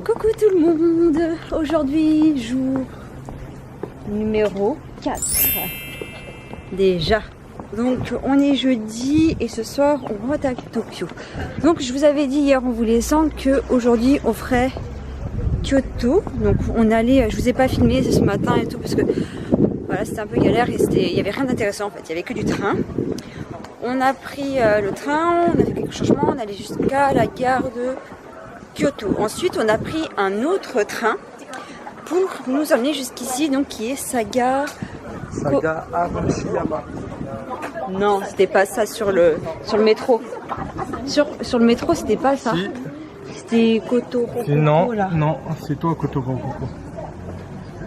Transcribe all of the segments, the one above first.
Coucou tout le monde. Aujourd'hui, jour numéro 4. Déjà. Donc on est jeudi et ce soir on rentre à Tokyo. Donc je vous avais dit hier en vous laissant que aujourd'hui on ferait Kyoto. Donc on allait, je vous ai pas filmé ce matin et tout parce que voilà, c'était un peu galère et il y avait rien d'intéressant en fait, il y avait que du train. On a pris le train, on a fait quelques changements, on allait jusqu'à la gare de Kyoto. Ensuite on a pris un autre train pour nous emmener jusqu'ici, donc qui est Saga Arashiyama. Non, c'était pas ça sur le métro. Sur le métro, c'était pas ça. Si. C'était Kotoroko. Non, là. non, c'est toi Kotoroko.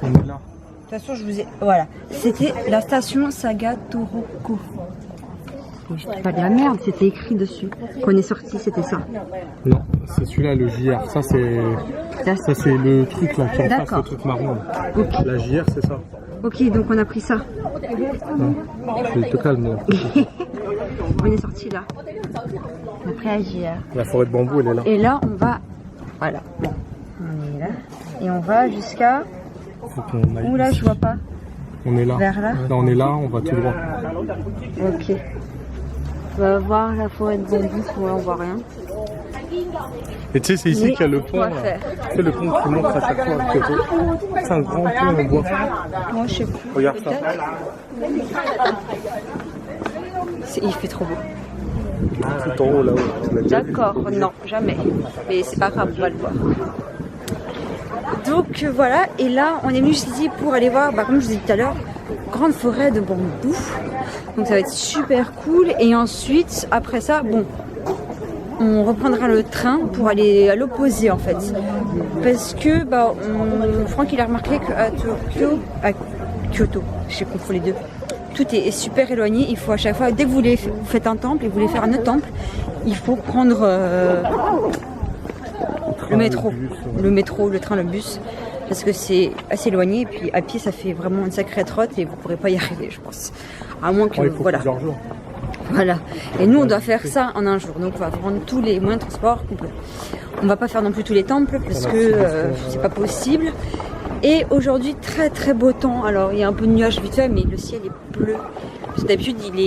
On est là. De toute façon, je vous ai. Voilà. C'était la station Saga Toroko. C'était pas de la merde, c'était écrit dessus. Quand on est sorti, c'était ça. Non, c'est celui-là, le JR. Ça, c'est le truc là qui est en face, le truc marron. Okay. La JR, c'est ça. Ok, donc on a pris ça. Non, je te calme. On est sorti là. On a pris la JR. La forêt de bambou, elle est là. Et là, on va. Voilà. Bon. On est là. Et on va jusqu'à. Où là, je vois pas. On est là. Vers là. Là, on est là, on va tout droit. Ok. On va voir la forêt de bambou. Ouais, on voit rien. Et tu sais, c'est ici qu'il y a le pont. C'est le pont qui montre à chaque fois à Kyoto. C'est un grand pont en bois. Moi, je sais plus. Regarde ça. Il fait trop beau. Tout en haut là-haut. D'accord, non, jamais. Mais c'est pas grave, on va le voir. Donc voilà, et là, on est venu ici pour aller voir, comme je vous ai dit tout à l'heure, grande forêt de bambou. Donc ça va être super cool. Et ensuite, après ça, bon, on reprendra le train pour aller à l'opposé en fait. Parce que Franck il a remarqué qu'à Kyoto, j'ai confondu les deux, tout est super éloigné. Il faut à chaque fois, dès que vous faites un temple et vous voulez faire un autre temple, il faut prendre le train, le bus. Parce que c'est assez éloigné et puis à pied ça fait vraiment une sacrée trotte et vous ne pourrez pas y arriver je pense. À moins que voilà. Voilà. Et nous on doit faire ça en un jour. Donc on va prendre tous les moyens de transport complets. On va pas faire non plus tous les temples parce que c'est pas possible. Et aujourd'hui très très beau temps. Alors il y a un peu de nuages vite fait mais le ciel est bleu. Parce que d'habitude il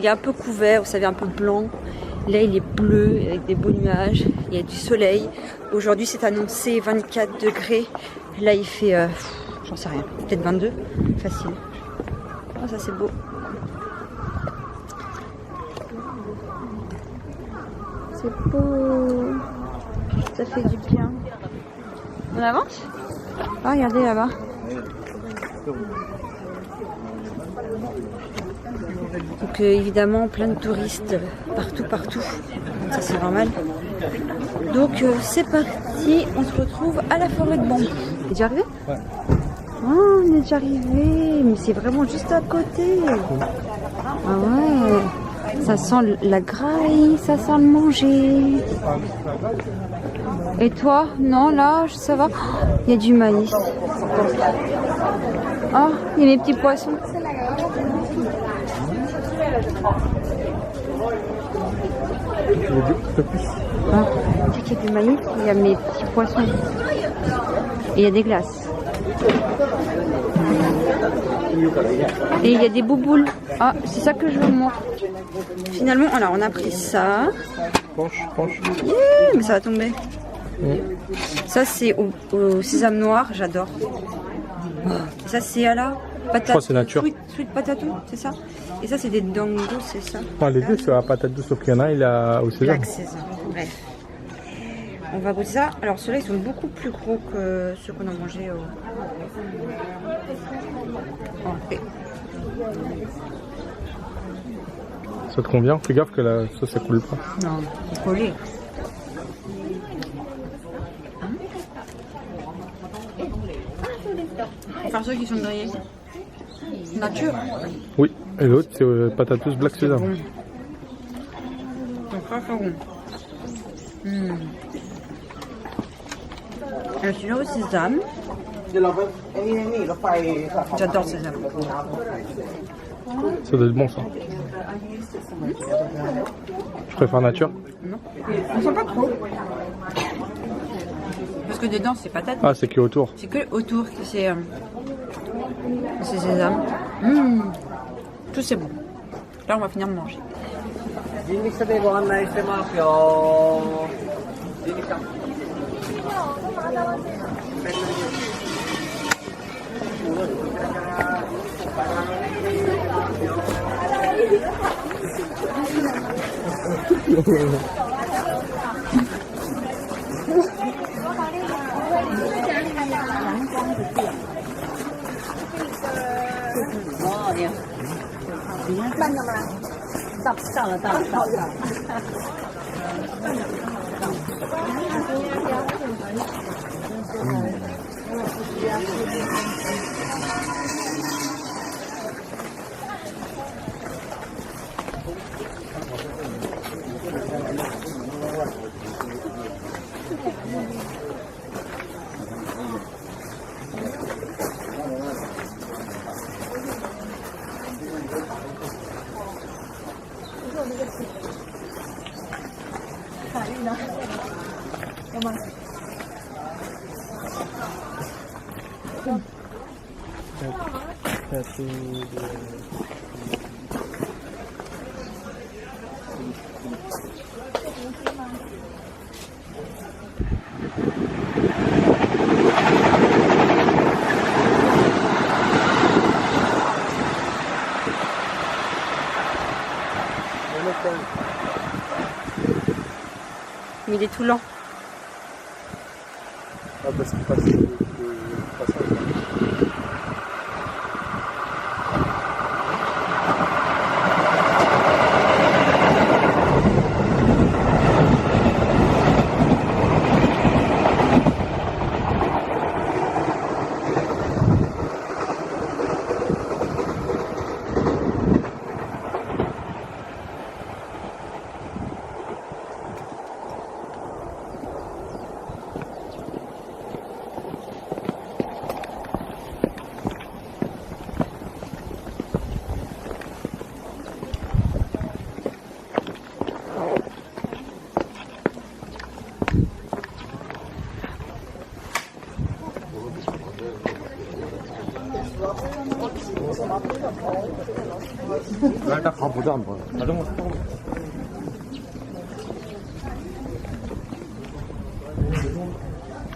est un peu couvert, vous savez un peu blanc. Là il est bleu avec des beaux nuages, il y a du soleil. Aujourd'hui c'est annoncé 24 degrés. Là il fait, j'en sais rien, peut-être 22, facile. Oh ça c'est beau. C'est beau. Ça fait du bien. On avance? Ah regardez là-bas. Donc évidemment plein de touristes partout, donc ça c'est normal. Donc c'est parti, on se retrouve à la forêt de bambou. T'es déjà arrivé? Ouais. Oh, on est déjà arrivé, mais c'est vraiment juste à côté. Ah ouais, ça sent la graille, ça sent le manger. Et toi? Non, là, ça va? Il y a du maïs. Oh, il y a mes petits poissons. Ah, tu sais qu'il y a du maïs, il y a mes petits poissons. Et il y a des glaces. Et il y a des bouboules. Ah, c'est ça que je veux moi. Finalement, alors on a pris ça. Penche. Yeah, mais ça va tomber. Ça c'est au sésame noir, j'adore. Ça c'est à la patate. Je crois que c'est nature. Sweet potato, c'est ça. Et ça c'est des dangos, c'est ça. Non, les deux c'est la patate douce, sauf qu'il y en a il a au sésame. Black sésame, bref. On va goûter ça. Alors ceux-là ils sont beaucoup plus gros que ceux qu'on a mangés au... Okay. Ça te convient? Fais gaffe que la sauce ça coule pas. Non, c'est collé. Enfin ceux qui sont grillés. Nature. Oui, et l'autre c'est patate douce black sésame. Bon. Donc ça c'est bon. Celui-là au sésame. J'adore le sésame. Ça doit être bon ça. Je préfère nature. Non. On sent pas trop. Parce que dedans c'est patate. Ah, c'est que autour. C'est que autour que c'est sésame. Tout c'est bon. Là on va finir de manger. Mais il est tout lent. Ah, parce qu'il passe le passage. 나 일단 가보자 한번. 자전거 타고.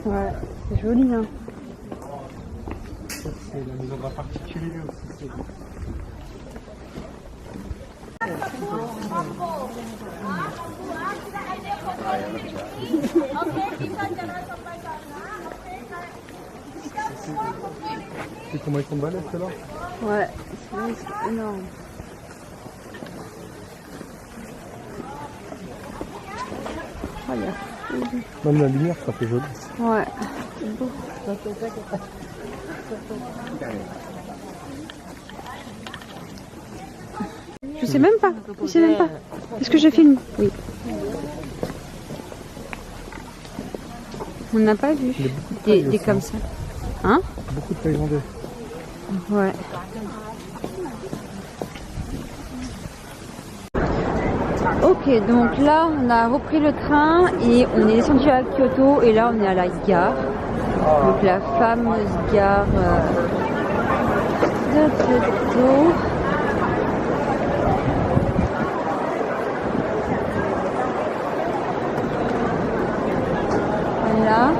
Ouais, c'est joli hein. C'est la maison d'un particulier aussi. C'est comment ils sont balèzes ceux-là? Ouais, c'est énorme. Oh, même la lumière, ça fait joli. Ouais, c'est beau. Je sais même pas. Je sais même pas. Est-ce que je filme? Oui. On n'a pas vu des comme ça. Hein? Beaucoup de Thaïlandais. Ouais. Ok, donc là on a repris le train et on est descendu à Kyoto et là on est à la gare. Donc la fameuse gare de Kyoto. Voilà.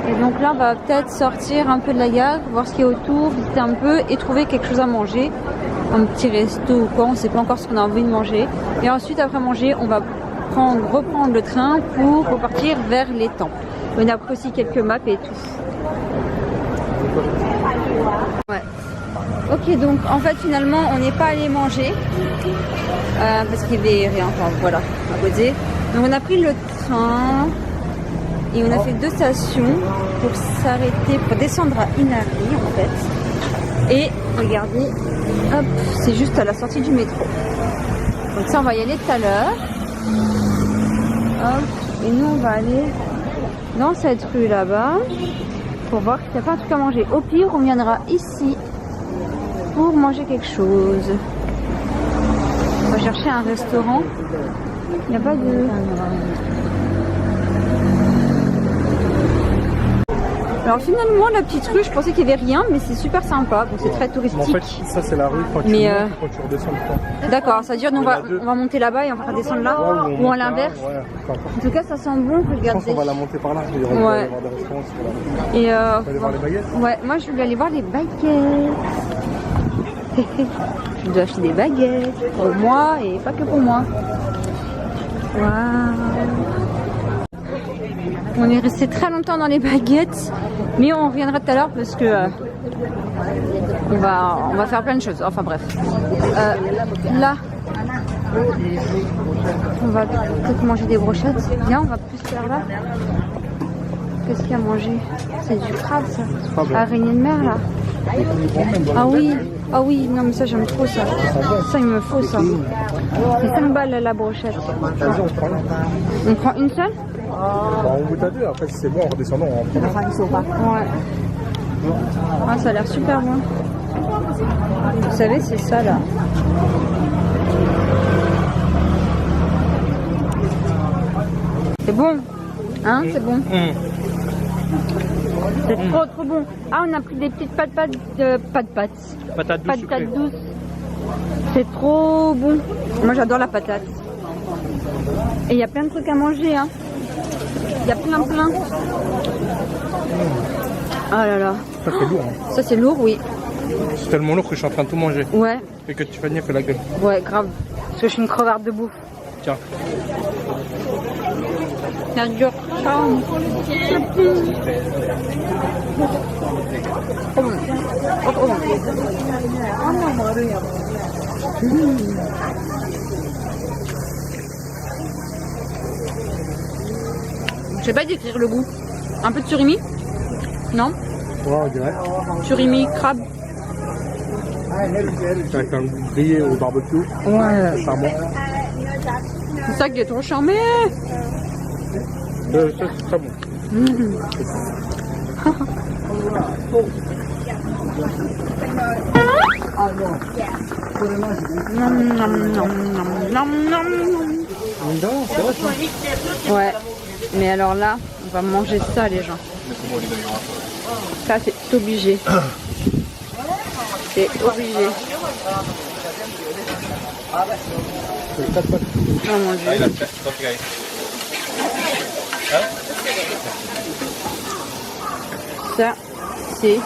Et donc là on va peut-être sortir un peu de la gare, voir ce qu'il y a autour, visiter un peu et trouver quelque chose à manger. Un petit resto ou quoi, on ne sait pas encore ce qu'on a envie de manger. Et ensuite, après manger, on va reprendre le train pour repartir vers les temples. On a pris aussi quelques maps et tout. Ouais. Ok, donc en fait, finalement, on n'est pas allé manger parce qu'il n'y avait rien. Enfin, voilà, à côté. Donc on a pris le train et on a fait 2 stations pour s'arrêter, pour descendre à Inari en fait. Et regardez, hop, c'est juste à la sortie du métro. Donc ça, on va y aller tout à l'heure. Hop, et nous, on va aller dans cette rue là-bas pour voir s'il n'y a pas un truc à manger. Au pire, on viendra ici pour manger quelque chose. On va chercher un restaurant. Il n'y a pas de... Alors finalement, la petite rue, je pensais qu'il n'y avait rien, mais c'est super sympa. Bon, c'est très touristique. En fait, ça c'est la rue quand tu montes, quand tu redescends le temps. D'accord, ça veut dire qu'on va monter là-bas et on va redescendre là, ou à l'inverse. Ouais, en tout cas, ça sent bon. Regardez. Je pense qu'on va la monter par là. Il y aura des restaurants sur la rue. Et on va aller voir les baguettes. Ouais, moi je voulais aller voir les baguettes. Je dois acheter des baguettes pour moi et pas que pour moi. Waouh. On est resté très longtemps dans les baguettes, mais on reviendra tout à l'heure parce que on va faire plein de choses. Enfin bref. Là, on va peut-être manger des brochettes. Viens, on va plus faire là. Qu'est-ce qu'il y a à manger? C'est du crabe ça. Araignée de mer là. Ah oui, non mais ça j'aime trop ça. Ça il me faut ça. C'est 5 balles la brochette. On prend une seule? On goûte à deux, après si c'est bon en redescendant on en prend. Ouais. Ah, ça a l'air super bon. Vous savez, c'est ça là. C'est bon. Hein, c'est bon. C'est trop bon. Ah, on a pris des petites patates douces. C'est trop bon. Moi j'adore la patate. Et il y a plein de trucs à manger, hein. Il y a plein. Oh là là. Ça c'est lourd. Hein. Ça c'est lourd, oui. C'est tellement lourd que je suis en train de tout manger. Ouais. Et que Tiffany fait la gueule. Ouais, grave. Parce que je suis une crevarde de bouffe. Tiens. Ça dure. Je sais pas décrire le goût. Un peu de surimi? Non? Ouais, on dirait. Surimi, crabe. Avec un goût grillé au barbecue. Ouais. Ça bon. C'est ça qui est trop charmé. Ça c'est très bon. Ouais, mais alors là, on va manger ça les gens. Ça c'est obligé. C'est obligé. Oh mon Dieu. Ça, c'est...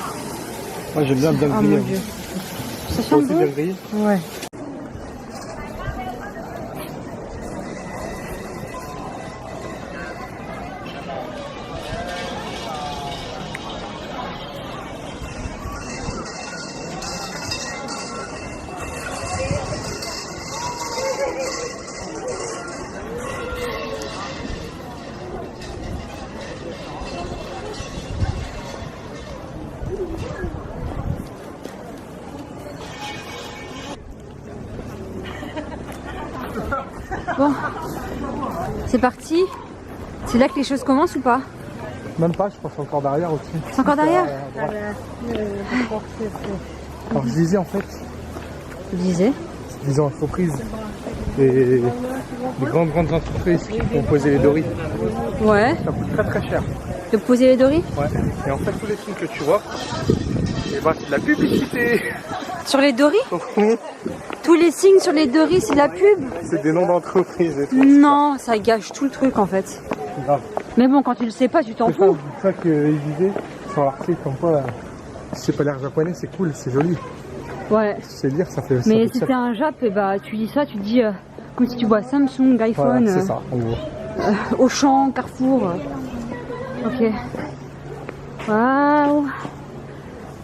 Moi j'aime bien griller. Oh mon Dieu. Ça sent aussi bon? bien grillé? Ouais. Bon, c'est parti. C'est là que les choses commencent ou pas? Même pas, je pense encore derrière aussi. C'est encore derrière? Alors je disais en fait, disons entreprises, les grandes entreprises qui font poser les doris. Ouais. Ça coûte très cher. De poser les doris? Ouais. Et en fait tous les signes que tu vois, et bah, c'est de la publicité. Sur les doris? Tous les signes sur les doris, c'est de la pub? C'est des noms d'entreprises et tout. Non, ça gâche tout le truc en fait. Grave. Mais bon, quand tu le sais pas, tu t'en fous. C'est ça qu'ils disaient sur l'article, comme quoi, si c'est pas l'air japonais, c'est cool, c'est joli. Ouais. Si c'est lire, ça fait. Mais si t'es un Jap, bah tu dis ça, tu te dis comme si tu vois Samsung, iPhone, voilà, c'est ça, en gros. Auchan, Carrefour. Ok. Waouh.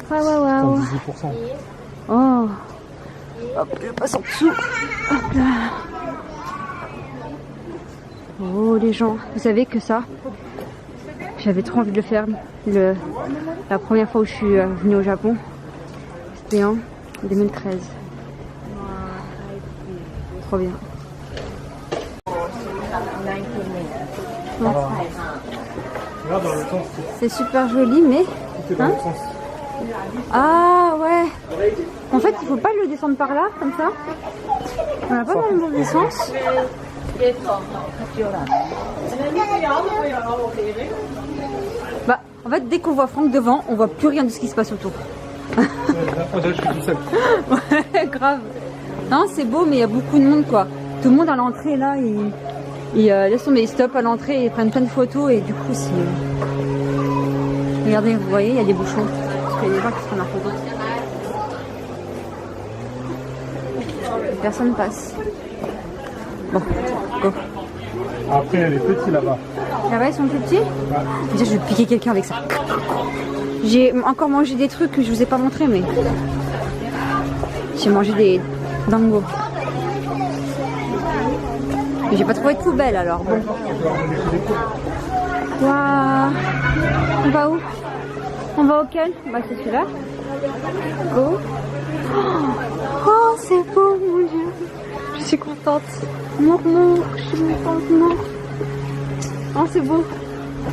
Waouh. 18%. Oh. Hop, je passe en dessous. Hop là. Oh les gens, vous savez que ça, j'avais trop envie de le faire. La première fois où je suis venue au Japon, c'était en 2013. Trop bien. Regarde dans le sens. C'est super joli, mais Tout est dans le sens. Ah ouais. En fait, il faut pas le descendre par là, comme ça. On n'a pas dans le mauvais sens. Bah, en fait, dès qu'on voit Franck devant, on voit plus rien de ce qui se passe autour. Je suis tout seul. Ouais, grave. Non, c'est beau, mais il y a beaucoup de monde, quoi. Tout le monde à l'entrée, là, laisse tomber, ils stoppent à l'entrée, ils prennent plein de photos, et du coup, c'est... Regardez, vous voyez, il y a des bouchons. Parce qu'il y a des gens qui se prennent en photo. Personne passe. Bon, go. Après, il y a les petits là-bas. Là-bas, ils sont plus petits? Ouais. Déjà, je vais piquer quelqu'un avec ça. J'ai encore mangé des trucs que je vous ai pas montré, mais... J'ai mangé des dangos. Mais j'ai pas trouvé de poubelle, alors bon. Waouh. On va où? On va auquel? Bah, c'est celui-là. Go. Oh, c'est beau, mon Dieu. Je suis contente. Mourmour, je suis contente, non. Oh, c'est beau.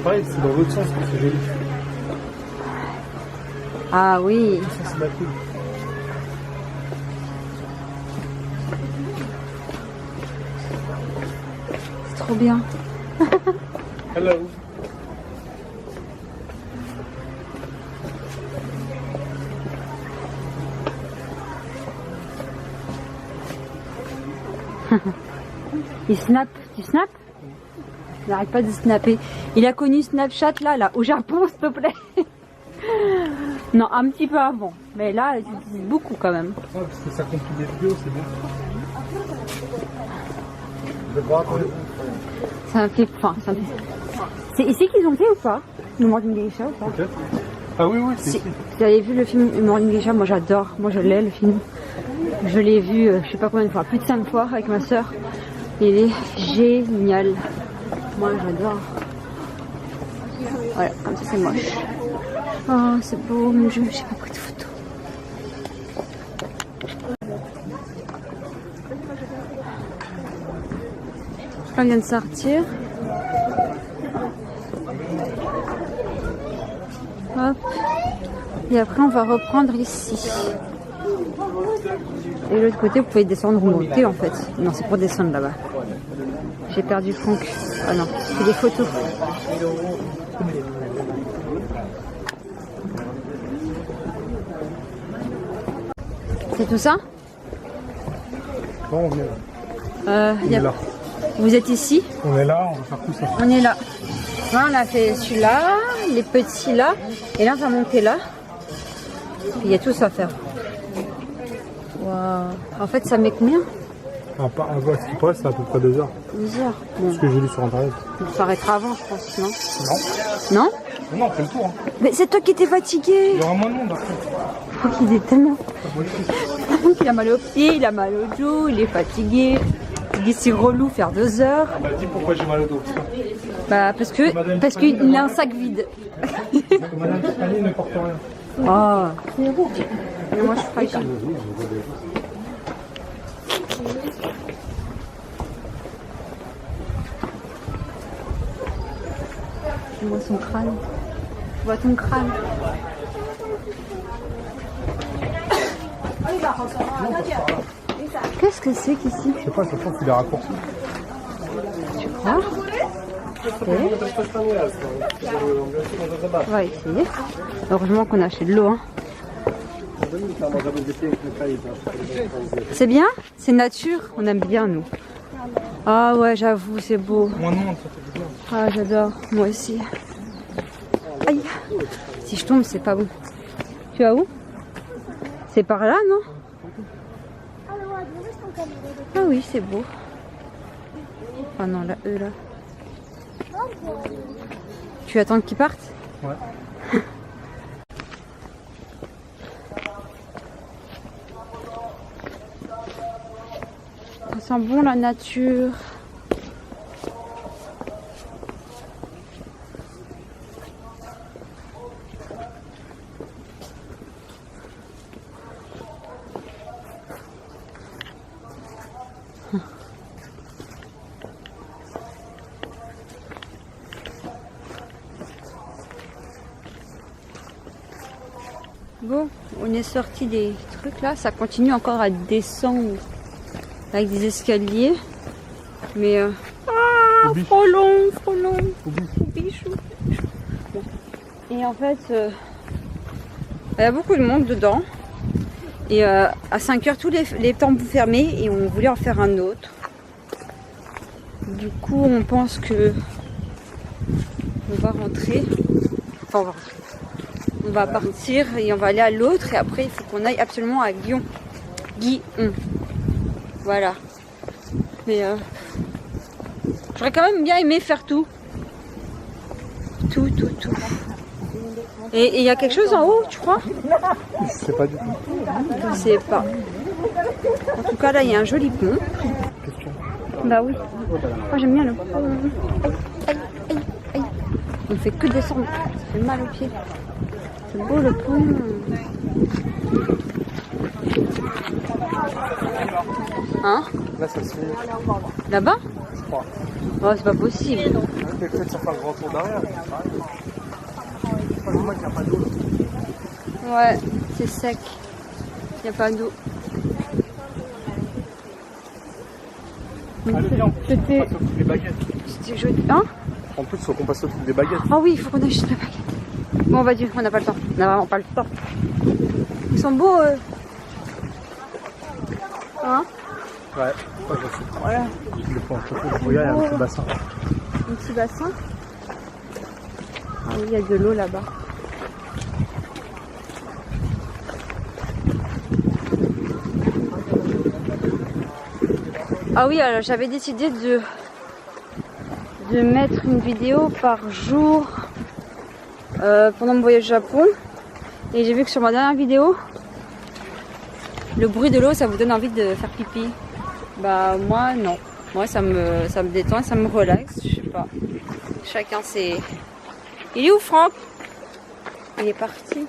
Pareil, c'est dans l'autre sens que c'est joli. Ah oui. Ça, c'est ma cool. C'est trop bien. Hello. Il snap, tu snaps? Il n'arrête pas de snapper. Il a connu Snapchat là, au Japon, s'il te plaît. Non, un petit peu avant. Mais là, il utilise beaucoup quand même. Ouais, parce que ça compile les vidéos, c'est bien. Je vais voir attendre. Ça me fait faim. C'est ici qu'ils ont fait ou pas? Le Morning Geisha ou pas? Peut-être. Ah oui, oui, c'est ici. Vous avez vu le film Morning Geisha? Moi j'adore. Moi je l'ai, le film. Je l'ai vu je sais pas combien de fois, plus de 5 fois avec ma soeur. Il est génial. Moi j'adore. Voilà, comme ça c'est moche. Oh c'est beau, mais j'ai pas pris de photos. On vient de sortir. Hop. Et après on va reprendre ici. Et de l'autre côté vous pouvez descendre ou monter en fait. Non c'est pour descendre là-bas. J'ai perdu Franck. Ah non, c'est des photos. C'est tout ça? Bon, on est là. On est là. Vous êtes ici? On est là, on va faire tout ça. On est là. Là, on a fait celui-là, les petits là, et là, on va monter là. Puis il y a tout ça à faire. Waouh. En fait, ça met combien? Un vol qui passe, c'est à peu près 2 heures. 2 heures. Bon. Ce que j'ai lu sur internet. On s'arrêtera avant, je pense, non? Non. Non? Non, on fait le tour. Hein. Mais c'est toi qui étais fatigué. Il y aura moins de monde après. Il est tellement... Il a mal au pied, il a mal au dos, il est fatigué. Il dit c'est relou faire 2 heures. On m'a dit pourquoi j'ai mal au dos. Bah parce qu'il a un sac vide. Madame Tiffany ne porte rien. Oh. Mais moi je suis fragile. Je vois son crâne. Je vois ton crâne. Qu'est-ce que c'est qu'ici? Je sais pas, je pense qu'il est raccourci. Tu crois? Okay. On va essayer. Heureusement qu'on a acheté de l'eau. Hein. C'est bien? C'est nature? On aime bien nous. Ah ouais, j'avoue, c'est beau. Moins de monde, ça fait du bien. Ah, j'adore. Moi aussi. Aïe. Si je tombe, c'est pas bon. Tu vas où? C'est par là, non? Ah oui, c'est beau. Ah non, là, eux, là. Tu attends qu'ils partent? Ouais. Ça sent bon la nature. Bon, on est sorti des trucs là, ça continue encore à descendre avec des escaliers. Mais frelon, bichou. Bon. Et en fait, il y a beaucoup de monde dedans. Et à 5 h, tous les temples fermés et on voulait en faire un autre. Du coup, on pense que on va rentrer. Enfin, on va partir et on va aller à l'autre. Et après, il faut qu'on aille absolument à Guyon. Voilà. Mais j'aurais quand même bien aimé faire tout. Tout. Et il y a quelque chose en haut, tu crois? Je sais pas du tout. Je sais pas. En tout cas, là, il y a un joli pont. Question. Bah oui. Moi, j'aime bien le pont. Aïe. On fait que descendre. Ça fait mal aux pieds. C'est beau le pont. Hein? Là, ça se fait. Là-bas? Je crois. Oh, c'est pas possible. Peut-être ça fait un grand tour derrière. Il n'y a pas d'eau. Ouais, c'est sec. Il n'y a pas d'eau. Allez, viens, on passe au truc des baguettes. C'était joli. Hein? En plus, il faut qu'on passe au truc des baguettes. Ah oui, il faut qu'on achète la baguette. Bon, on va dire, on n'a pas le temps. On n'a vraiment pas le temps. Ils sont beaux, Hein? Ouais, Voilà. Je le prends en photo. Regarde, il y a un petit bassin. Un petit bassin. Ah oui, il y a de l'eau là-bas. Ah oui, alors j'avais décidé de mettre une vidéo par jour pendant mon voyage au Japon. Et j'ai vu que sur ma dernière vidéo, le bruit de l'eau, ça vous donne envie de faire pipi. Bah moi non. Moi ça me détend, ça me relaxe, je sais pas. Chacun c'est... Il est où Franck? Il est parti.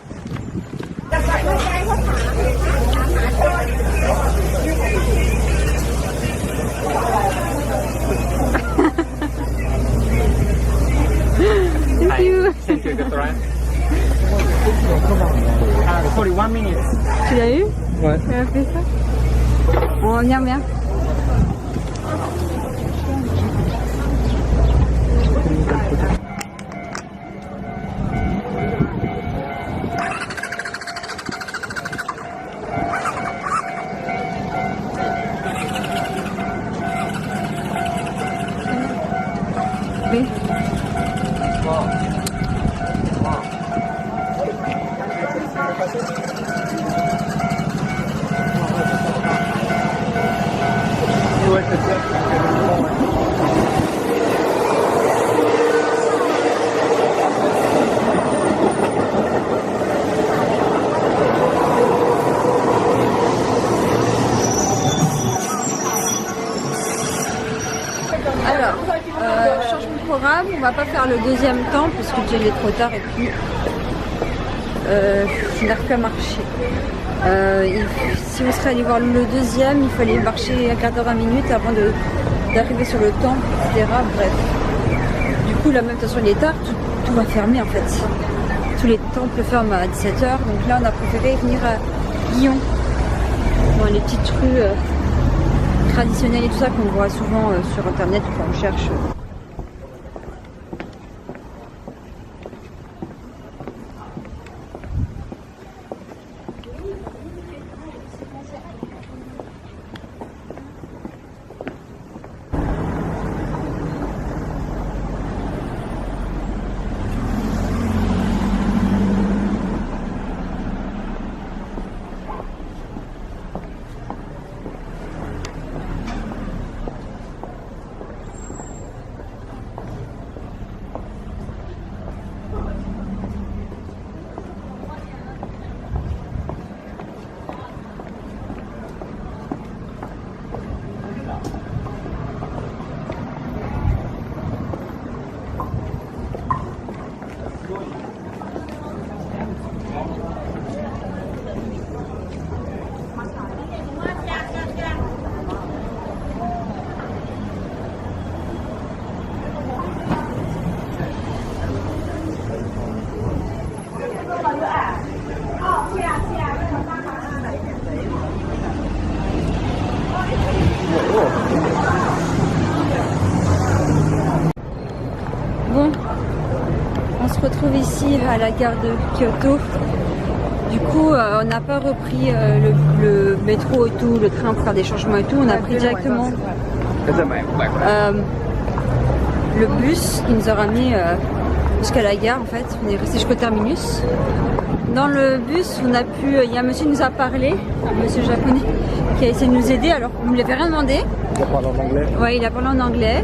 Thank you. Thank you, Dr. Ryan. 41 minutes. Tu l'as eu? Ouais. Tu as fait ça? On vient bien. Oui. Ouais, c'est ça. Alors, changement de programme, on va pas faire le deuxième temps parce que déjà il est trop tard et puis je n'arrive plus à marcher. Si vous serez allé voir le deuxième, il fallait marcher un quart d'heure, 20 minutes avant d'arriver sur le temple, etc. Bref. Du coup, là même, de toute façon, il est tard, tout va fermer en fait. Tous les temples ferment à 17 h. Donc là, on a préféré venir à Guyon, dans les petites rues traditionnelles et tout ça qu'on voit souvent sur internet quand on cherche. ici à la gare de Kyoto. Du coup, on n'a pas repris le métro et tout, le train pour faire des changements et tout. On a pris directement le bus qui nous a ramené jusqu'à la gare en fait. On est resté jusqu'au terminus. Dans le bus, on a pu, il y a un monsieur qui nous a parlé, un monsieur japonais qui a essayé de nous aider. Alors, on ne lui avait rien demandé. Il a parlé en anglais. Ouais, il a parlé en anglais.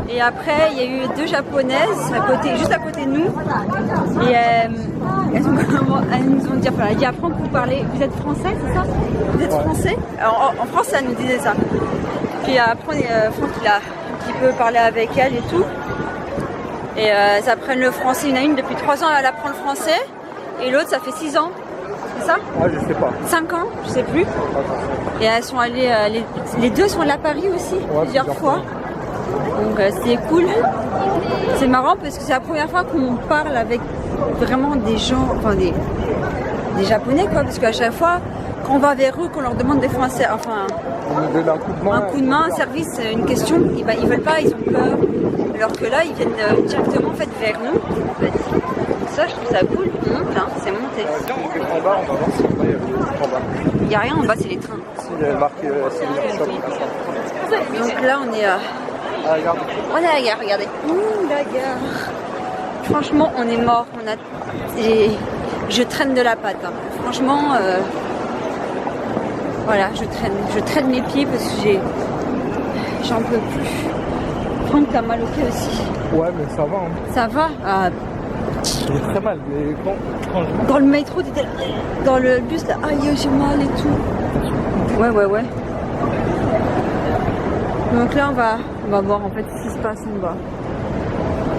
Et après, il y a eu 2 japonaises juste à côté de nous. Et elles nous ont dit, enfin, elle dit après vous parlez, vous êtes français, c'est ça? Vous êtes français? Alors, en France, elle nous disait ça. Puis après, Franck, il a un petit peu parlé avec elle et tout. Et elles apprennent le français. Il y en a une depuis 3 ans, elle apprend le français. Et l'autre, ça fait 6 ans. C'est ça? Ouais, je sais pas. 5 ans, je sais plus. Et elles sont allées, les 2 sont allées à Paris aussi, plusieurs fois. Donc c'est cool. C'est marrant parce que c'est la première fois qu'on parle avec vraiment des gens, enfin des Japonais quoi, parce qu'à chaque fois, quand on va vers eux, qu'on leur demande des français, enfin un coup de main, un service, une question, ils veulent pas, ils ont peur. Alors que là, ils viennent directement en fait vers nous. En fait. Ça, je trouve ça cool. On monte, hein, c'est monté. En bas, on va voir s'il y a en bas. Il n'y a rien en bas, c'est les trains. S'il y a marqué donc là, on est à... regarde. On est à la gare, regardez. Ouh, la gare. Franchement, on est mort. Je traîne de la patte. Hein. Franchement, voilà, je traîne mes pieds parce que j'en peux plus. Franck, t'as mal au pied aussi. Ouais, mais ça va. Hein. Ça va J'ai très mal, mais quand dans le métro, t'étais dans le bus, là, aïe, j'ai mal et tout. Ouais. Donc là, on va voir en fait ce qui se passe en bas.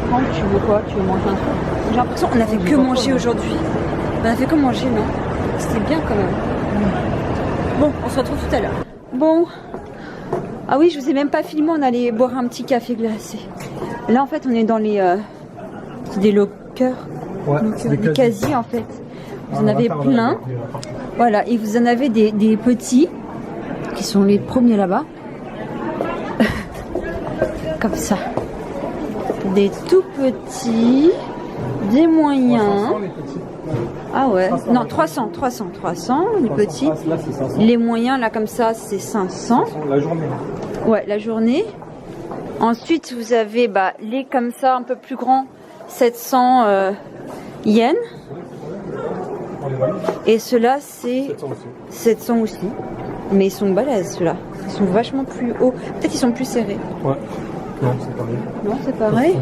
Franck, tu veux quoi? Tu veux manger un truc? J'ai l'impression qu'on a fait que manger aujourd'hui. On a fait que manger, non? C'était bien quand même. Bon, on se retrouve tout à l'heure. Bon. Ah oui, je vous ai même pas filmé, on allait boire un petit café glacé. Là, en fait, on est dans des lockers. Ouais, des casiers, en fait. Vous en avez plein. Voilà, et vous en avez des petits, qui sont les premiers là-bas. Comme ça. Des tout petits, des moyens. Ah ouais, non, 300, les petits. Les moyens, là, comme ça, c'est 500. La journée. Ouais, la journée. Ensuite, vous avez les comme ça, un peu plus grands, 700 yens. Et ceux-là, c'est 700 aussi. Mais ils sont balèzes, ceux-là. Ils sont vachement plus hauts. Peut-être qu'ils sont plus serrés. Ouais. Non, c'est pareil. Non, c'est pareil.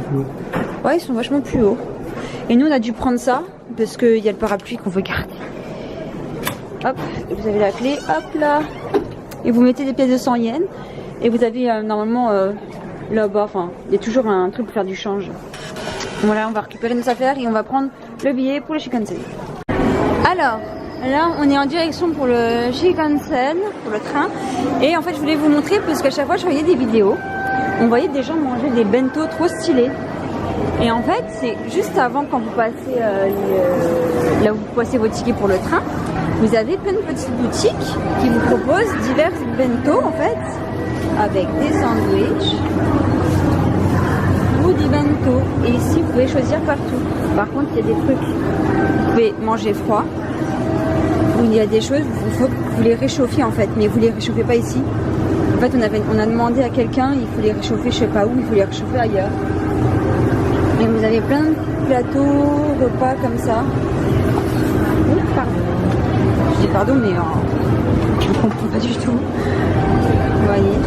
Ouais, ils sont vachement plus hauts. Et nous, on a dû prendre ça parce qu'il y a le parapluie qu'on veut garder. Hop, vous avez la clé, hop là. Et vous mettez des pièces de 100 yens. Et vous avez normalement là-bas, enfin, il y a toujours un truc pour faire du change. Voilà, on va récupérer nos affaires et on va prendre le billet pour le Shinkansen. Alors, là, on est en direction pour le Shinkansen, pour le train. Et en fait, je voulais vous montrer parce qu'à chaque fois, je voyais des vidéos. On voyait des gens manger des bento trop stylés. Et en fait, c'est juste avant quand vous passez là où vous passez vos tickets pour le train, vous avez plein de petites boutiques qui vous proposent divers bento en fait, avec des sandwichs ou des bento. Et ici, vous pouvez choisir partout. Par contre, il y a des trucs, vous pouvez manger froid. Ou il y a des choses, il faut que vous les réchauffiez en fait, mais vous les réchauffez pas ici. En fait, on a demandé à quelqu'un, il faut les réchauffer, je sais pas où, il faut les réchauffer ailleurs. Et vous avez plein de plateaux, repas comme ça. Oh, pardon. Je dis pardon, mais je ne comprends pas du tout. Vous voyez,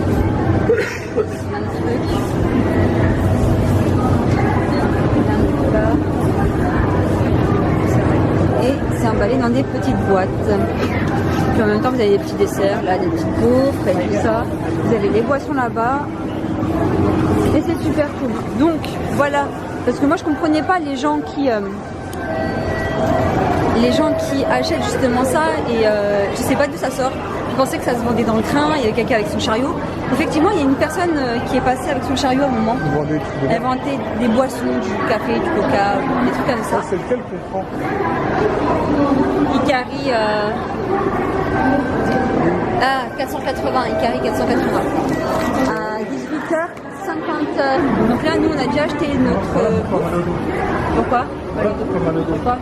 plein de trucs. Plein de plats. Et c'est emballé dans des petites boîtes. Puis en même temps, vous avez des petits desserts, là, des petites gaufres et tout ça. Vous avez des boissons là-bas. Et c'est super cool. Donc, voilà. Parce que moi, je comprenais pas les gens qui achètent justement ça. Et je sais pas d'où ça sort. Je pensais que ça se vendait dans le train. Il y avait quelqu'un avec son chariot. Effectivement, il y a une personne qui est passée avec son chariot à un moment. Elle vendait des boissons, du café, du coca, des trucs comme ça. C'est lequel qu'on prend? Hikari 480, Hikari 480. À 18h50. Donc là, nous, on a déjà acheté notre bouffe. Pourquoi? Pourquoi?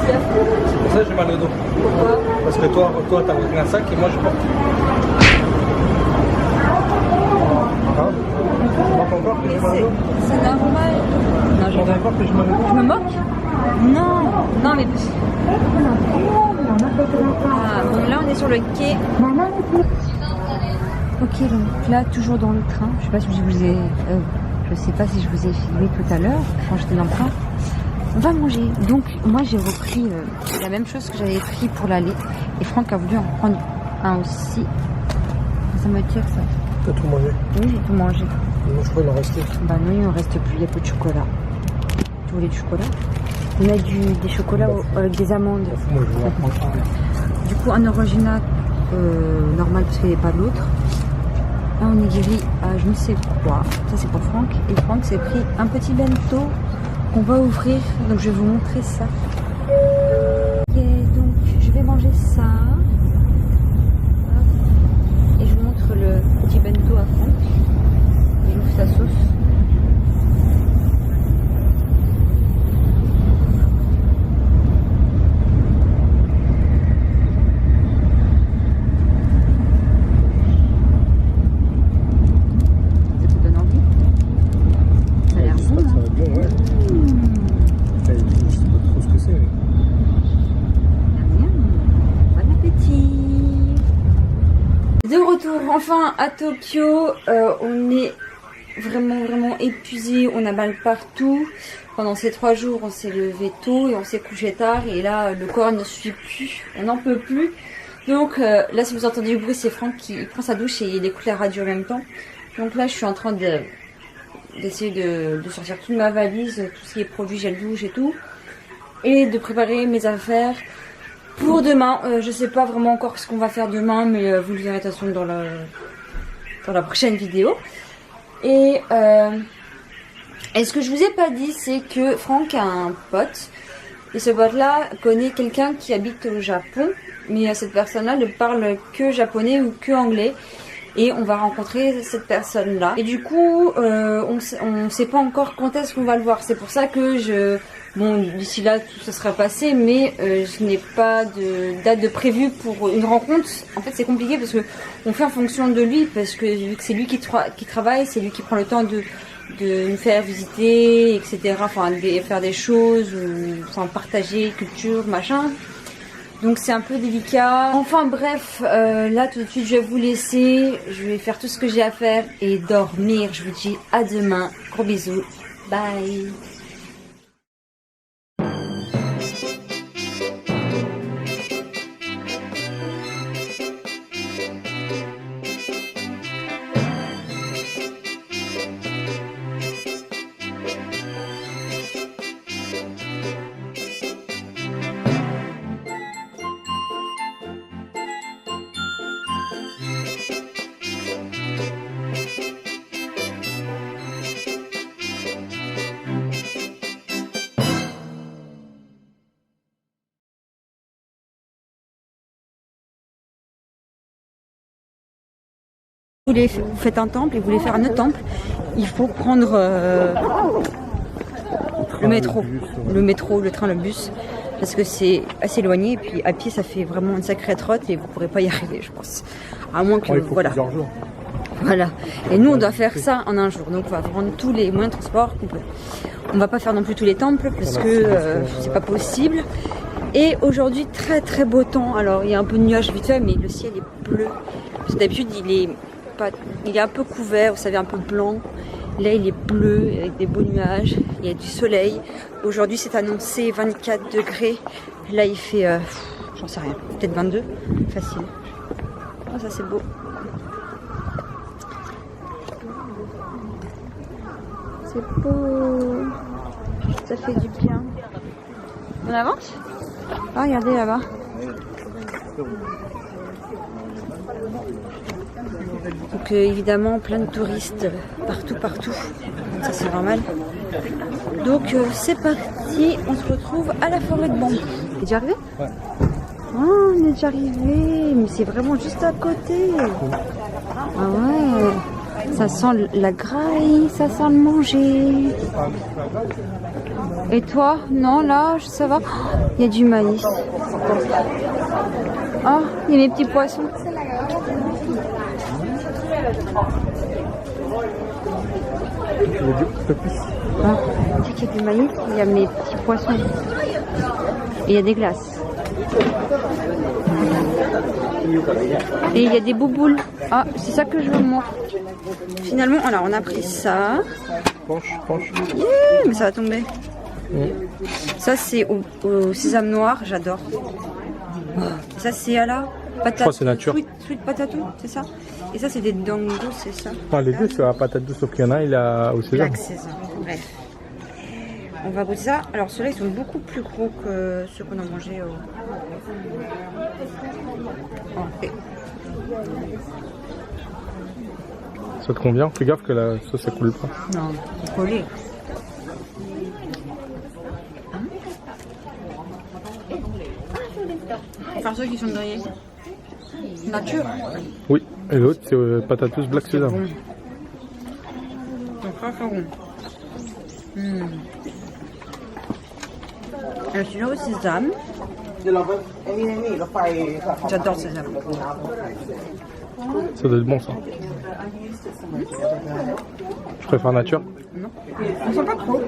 C'est pour ça que j'ai mal au dos. Pourquoi? Parce que toi t'as repris un sac et moi je porte. Hein? Tu manques encore que j'ai mal au dos? C'est normal. Non, Tu manques encore que j'ai mal au dos? Je me moque? Non, non mais... Ah, bon là on est sur le quai. Ok, donc là toujours dans le train. Je sais pas si je vous ai... je sais pas si je vous ai filmé tout à l'heure quand j'étais dans le train. On va manger. Donc moi j'ai repris la même chose que j'avais pris pour l'aller. Et Franck a voulu en prendre un aussi. Ça me tire ça. T'as tout mangé? Oui, j'ai tout mangé. Moi je crois qu'il en restait. Bah non, il en reste plus, il n'y a plus de chocolat. Tu voulais du chocolat? On a des chocolats avec des amandes. Moi je vais en prendre un. Du coup un original normal parce qu'il n'y a pas l'autre. Un onigiri à je ne sais quoi. Ça c'est pour Franck. Et Franck s'est pris un petit bento qu'on va ouvrir. Donc je vais vous montrer ça. Ok, donc je vais manger ça. Et je vous montre le petit bento à Franck. Il ouvre sa sauce. Ça te donne envie? Ça a l'air bon, hein? Ça va bien, ouais. Je sais pas trop ce que c'est. Miam, bon appétit! De retour enfin à Tokyo, on est vraiment épuisé, on a mal partout. Pendant ces 3 jours, on s'est levé tôt et on s'est couché tard et là le corps ne suit plus, on n'en peut plus. Donc là si vous entendez du bruit, c'est Franck qui prend sa douche et il écoute la radio en même temps. Donc là je suis en train d'essayer de sortir toute ma valise, tout ce qui est produits gel douche et tout, et de préparer mes affaires pour demain. Je sais pas vraiment encore ce qu'on va faire demain, mais vous le verrez de toute façon dans la prochaine vidéo. Et ce que je vous ai pas dit, c'est que Franck a un pote, et ce pote là connaît quelqu'un qui habite au Japon, mais cette personne là ne parle que japonais ou que anglais. Et on va rencontrer cette personne-là. Et du coup, on sait pas encore quand est-ce qu'on va le voir. C'est pour ça que bon, d'ici là, tout ça sera passé, mais je n'ai pas de date de prévue pour une rencontre. En fait, c'est compliqué parce que on fait en fonction de lui, parce que vu que c'est lui qui travaille, c'est lui qui prend le temps de nous faire visiter, etc. Enfin, faire des choses, enfin, partager culture, machin. Donc c'est un peu délicat. Enfin bref, là tout de suite je vais vous laisser. Je vais faire tout ce que j'ai à faire et dormir. Je vous dis à demain. Gros bisous. Bye. Vous faites un temple et vous voulez faire un autre temple, il faut prendre le métro, le train, le bus, parce que c'est assez éloigné et puis à pied ça fait vraiment une sacrée trotte et vous pourrez pas y arriver, je pense. À moins que voilà. Voilà. Et nous on doit faire ça en un jour, donc on va prendre tous les moyens de transport qu'on peut. On va pas faire non plus tous les temples parce que c'est pas possible. Et aujourd'hui très beau temps. Alors il y a un peu de nuages vite fait, mais le ciel est bleu. Parce que d'habitude il est un peu couvert, vous savez, un peu blanc. Là il est bleu avec des beaux nuages, il y a du soleil. Aujourd'hui c'est annoncé 24 degrés. Là il fait, j'en sais rien, peut-être 22, facile. Oh, ça c'est beau. C'est beau, ça fait du bien. On avance? Ah regardez là-bas. Donc évidemment plein de touristes partout, ça c'est normal. Donc c'est parti, on se retrouve à la forêt de bambou. T'es déjà arrivé? Ouais. Oh, on est déjà arrivé, mais c'est vraiment juste à côté. Ah ouais. Ça sent la graille, ça sent le manger. Et toi? Non, là, ça va. Il y a du maïs. Oh, il y a mes petits poissons. Ah, tu sais qu'il y a du maïs, il y a mes petits poissons. Et il y a des glaces. Et il y a des bouboules. Ah, c'est ça que je veux moi. Finalement, alors on a pris ça. Penche. Yeah, mais ça va tomber. Ça c'est au sésame noir, j'adore. Oh, ça c'est à la patate. Je crois que c'est nature. Sweet potato, c'est ça. Et ça c'est des dangos, c'est ça. Non, les deux c'est la patate douce, sauf qu'il y en a, il a au sésame. Black sésame. Bref. On va goûter ça. Alors ceux-là ils sont beaucoup plus gros que ceux qu'on a mangés au... Okay. Ça te convient? Fais gaffe que la sauce elle coule pas. Non, c'est collé. Enfin ceux qui sont grillés. Nature. Oui, et l'autre c'est patate douce black sésame. Bon. C'est très bon. Celui-là au sésame. J'adore le sésame. Ça doit être bon ça. Je préfère nature. Non, on sent pas trop.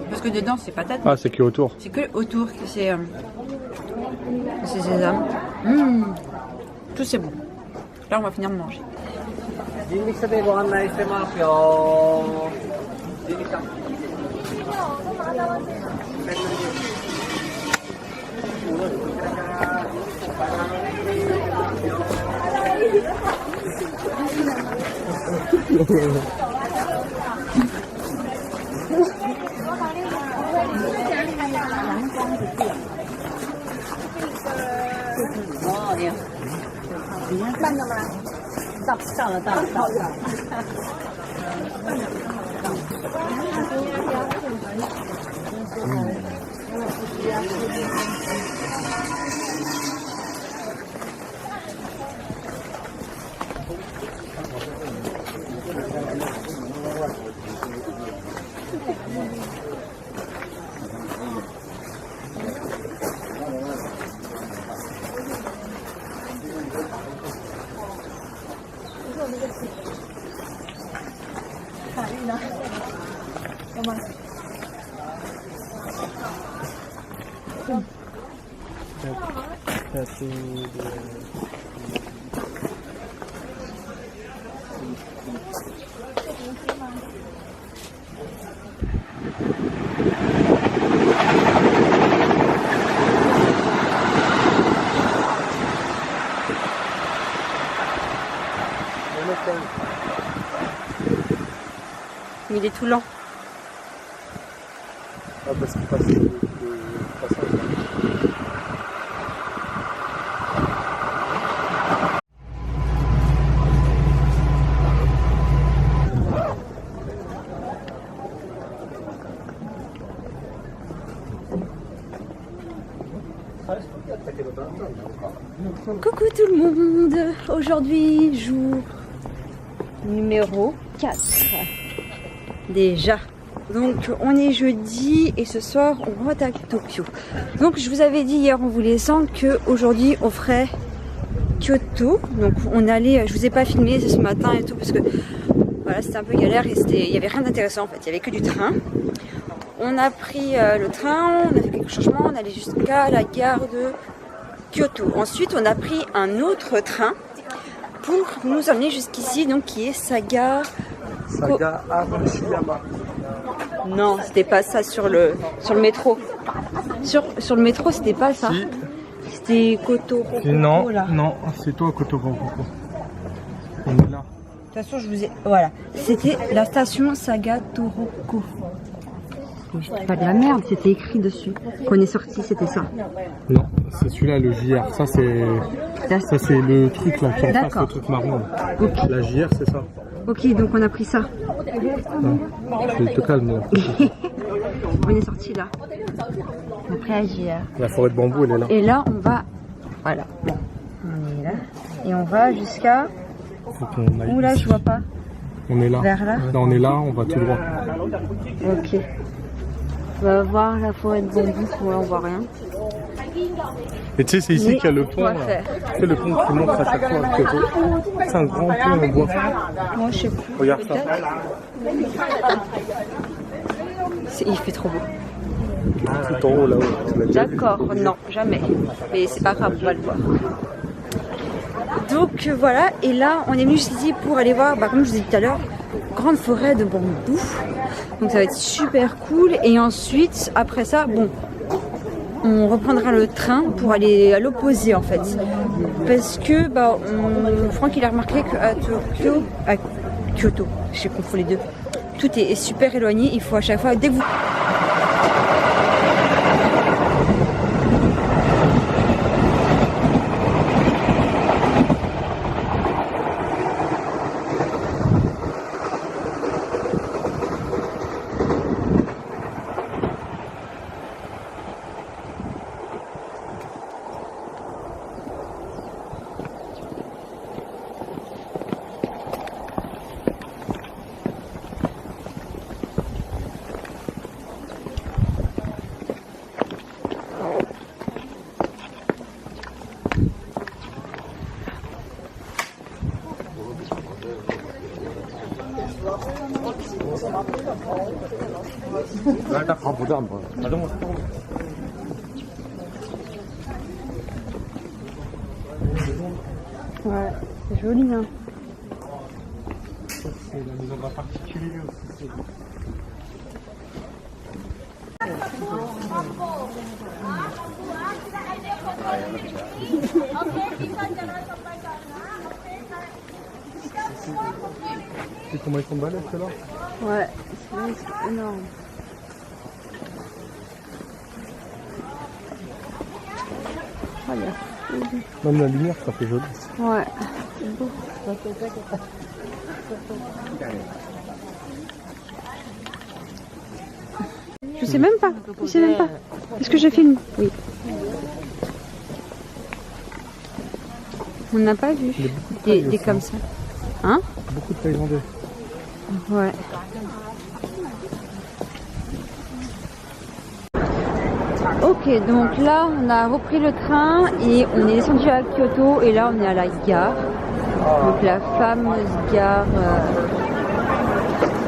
Parce que dedans c'est patate. Ah, c'est que autour. C'est que autour que c'est sésame. Tout c'est bon. Là on va finir de manger. Mais il est tout lent. Ah, parce qu'il passe le passage. Coucou tout le monde. Aujourd'hui, jour numéro 4. Déjà. Donc on est jeudi et ce soir on rentre à Tokyo. Donc je vous avais dit hier en vous laissant que aujourd'hui on ferait Kyoto. Donc on allait, je vous ai pas filmé ce matin et tout parce que voilà c'était un peu galère et il y avait rien d'intéressant en fait, il y avait que du train. On a pris le train, on a fait quelques changements, on allait jusqu'à la gare de Kyoto. Ensuite on a pris un autre train pour nous emmener jusqu'ici, donc qui est Saga Arashiyama. Non, c'était pas ça sur le métro. Sur le métro, c'était pas ça. Si. C'était Kotoroko. Non, là. non, c'est toi Kotoroko. On est là. De toute façon, je vous ai... Voilà. C'était la station Saga Toroko. C'était pas de la merde, c'était écrit dessus. Quand on est sorti, c'était ça. Non, c'est celui-là, le JR. Ça, c'est le truc là qui est en face, le truc marron. Okay. La JR, c'est ça. Ok, donc on a pris ça. Non, je te calme. Là. On est sorti là. On a pris la JR. La forêt de bambou, elle est là. Et là, on va... Voilà. Bon. On est là. Et on va jusqu'à faut qu'on aille. Où là, je vois pas. On est là. Vers là? Là, on est là, on va tout droit. Ok. On va voir la forêt de bambou. Ouais, on voit rien. Et tu sais, c'est ici qu'il y a le pont. C'est le pont qui montre à chaque fois à Kyoto. C'est un grand pont en bois. Moi, je sais plus. Regarde ça. Il fait trop beau. Tout en haut là-haut. D'accord, non, jamais. Mais c'est pas grave, on va le voir. Donc voilà, et là on est venu ici pour aller voir, comme je vous ai dit tout à l'heure, grande forêt de bambou. Donc ça va être super cool. Et ensuite, après ça, on reprendra le train pour aller à l'opposé en fait. Parce que Franck il a remarqué qu'à Kyoto, j'ai confondu les deux, tout est super éloigné. Il faut à chaque fois, dès que vous... Ouais, c'est joli hein. C'est la maison d'un particulier aussi. C'est comment ils sont balèzes ceux-là? Ouais, c'est énorme. Regarde. Même la lumière, ça fait joli. Ouais, c'est beau. Je sais même pas. Je sais même pas. Est-ce que je filme? Oui. On n'a pas vu des comme ça. Hein? Beaucoup de Thaïlandais. Ouais. Ok, donc là on a repris le train et on est descendu à Kyoto et là on est à la gare. Donc la fameuse gare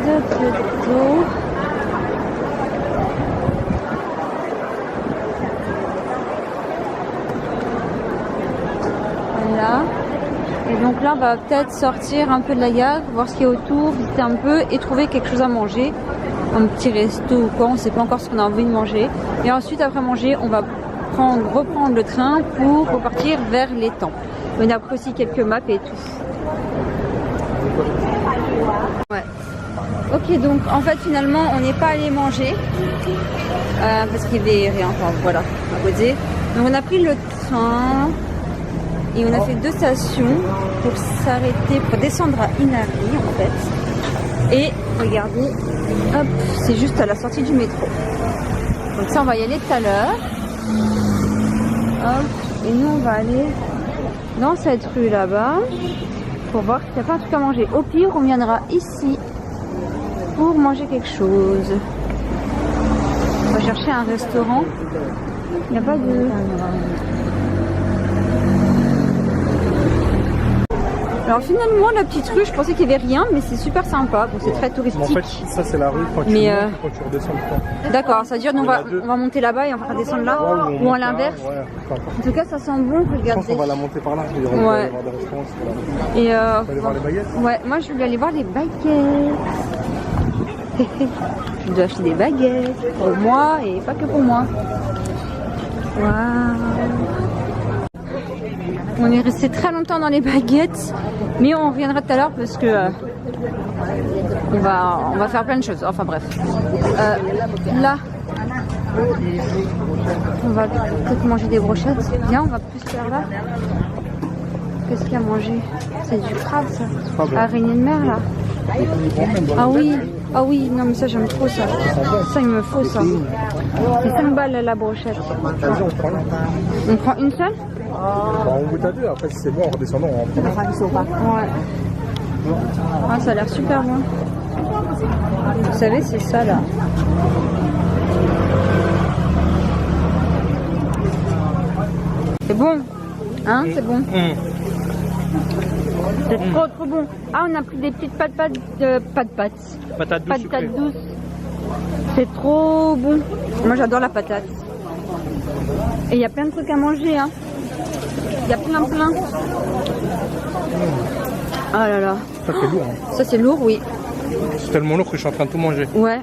de Kyoto. Voilà. Et donc là on va peut-être sortir un peu de la gare, voir ce qu'il y a autour, visiter un peu et trouver quelque chose à manger. Un petit resto ou quoi, on ne sait pas encore ce qu'on a envie de manger. Et ensuite, après manger, on va reprendre le train pour repartir vers l'étang. On a pris aussi quelques maps et tout. Ouais. Ok, donc en fait, finalement, on n'est pas allé manger parce qu'il n'y avait rien. Enfin, voilà, à côté. Donc on a pris le train et on a fait 2 stations pour s'arrêter, pour descendre à Inari en fait. Et regardez, hop, c'est juste à la sortie du métro. Donc ça, on va y aller tout à l'heure. Hop, et nous, on va aller dans cette rue là-bas pour voir s'il n'y a pas un truc à manger. Au pire, on viendra ici pour manger quelque chose. On va chercher un restaurant. Il n'y a pas de... Alors finalement la petite rue, je pensais qu'il n'y avait rien, mais c'est super sympa, bon, c'est très touristique. En fait ça c'est la rue quand tu montes, quand tu redescends le pont. D'accord, ça veut dire qu'on on va monter là-bas et on va redescendre là, ou à l'inverse. Ouais, en tout cas ça sent bon, regardez. Je pense qu'on va la monter par là, il y aura des restaurants. Et on va aller voir les baguettes. Ouais, moi je voulais aller voir les baguettes. Je dois acheter des baguettes pour moi et pas que pour moi. Waouh. On est resté très longtemps dans les baguettes, mais on reviendra tout à l'heure parce que on va faire plein de choses. Enfin bref. Là, on va peut-être manger des brochettes. Viens, on va plus faire là. Qu'est-ce qu'il y a à manger? C'est du crabe ça. Araignée de mer là. Ah oui, non mais ça j'aime trop ça. Ça il me faut ça. C'est 5 balles la brochette. On prend une seule? On goûte à 2, après si c'est bon en redescendant on en prend. Ouais. Ah, ça a l'air super bon. Vous savez, c'est ça là. C'est bon. Hein, c'est bon. C'est trop bon. Ah, on a pris des petites patates douces. C'est trop bon. Moi, j'adore la patate. Et il y a plein de trucs à manger, hein. Il y a plein. Oh là là. Ça c'est lourd. Hein. Ça c'est lourd, oui. C'est tellement lourd que je suis en train de tout manger. Ouais.